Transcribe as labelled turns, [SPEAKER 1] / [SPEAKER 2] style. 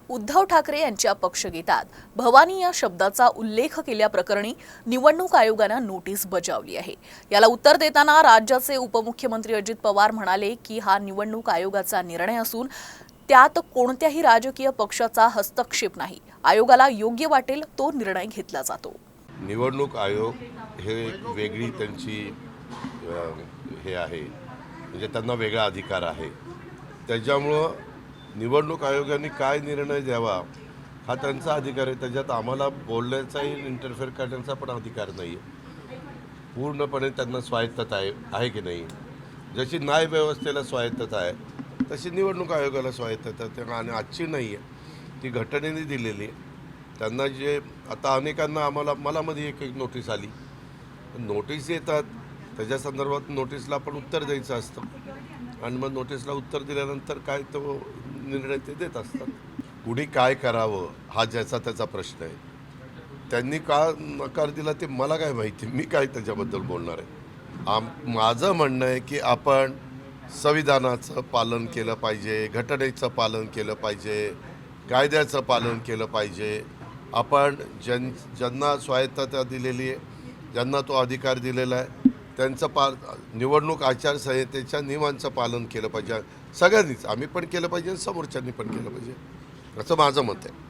[SPEAKER 1] उद्धव ठाकरे यांच्या पक्षगीतात भवानी या शब्दाचा उल्लेख केल्याप्रकरणी निवडणूक आयोगानं नोटीस बजावली आहे। याला उत्तर देताना राज्याचे उपमुख्यमंत्री अजित पवार म्हणाले की हा निवडणूक आयोगाचा निर्णय असून त्यात कोणत्याही राजकीय पक्षाचा हस्तक्षेप नाही। आयोगाला योग्य वाटेल तो निर्णय घेतला जातो।
[SPEAKER 2] निवडणूक आयोग हे वेगळी त्यांची हे आहे, म्हणजे त्यांना वेगळा अधिकार आहे। त्याच्यामुळं निवडणूक आयोगाने काय निर्णय द्यावा हा त्यांचा अधिकार आहे। त्याच्यात आम्हाला बोलण्याचाही इंटरफेअर करण्याचा पण अधिकार नाही आहे। पूर्णपणे त्यांना स्वायत्तता आहे की नाही? जशी न्यायव्यवस्थेला स्वायत्तता आहे तशी निवडणूक आयोगाला स्वायत्तता आहे, आणि आजची नाही आहे, ती घटनेने दिलेली आहे। त्यांना जे आता अनेकांना मला मध्ये एक नोटीस आली, नोटीस येतात त्याच्या संदर्भात नोटीसला आपण उत्तर द्यायचं असतं, आणि मग नोटीसला उत्तर दिल्यानंतर काय तो निर्णय ते देत असतात। कुणी काय करावं हा ज्याचा त्याचा प्रश्न आहे। त्यांनी का नकार दिला ते मला काय माहिती, मी काय त्याच्याबद्दल बोलणार आहे। माझं म्हणणं आहे की आपण संविधानाचं पालन केलं पाहिजे, घटनेचं पालन केलं पाहिजे, कायद्याचं पालन केलं पाहिजे। आपण ज्यांना स्वायत्तता दिलेली आहे, ज्यांना तो अधिकार दिलेला आहे, त्यांचं निवडणूक आचारसंहितेच्या नियमांचं पालन केलं पाहिजे। सगळ्यांनीच, आम्ही पण केलं पाहिजे, समोरच्यांनी पण केलं पाहिजे, असं माझं मत आहे।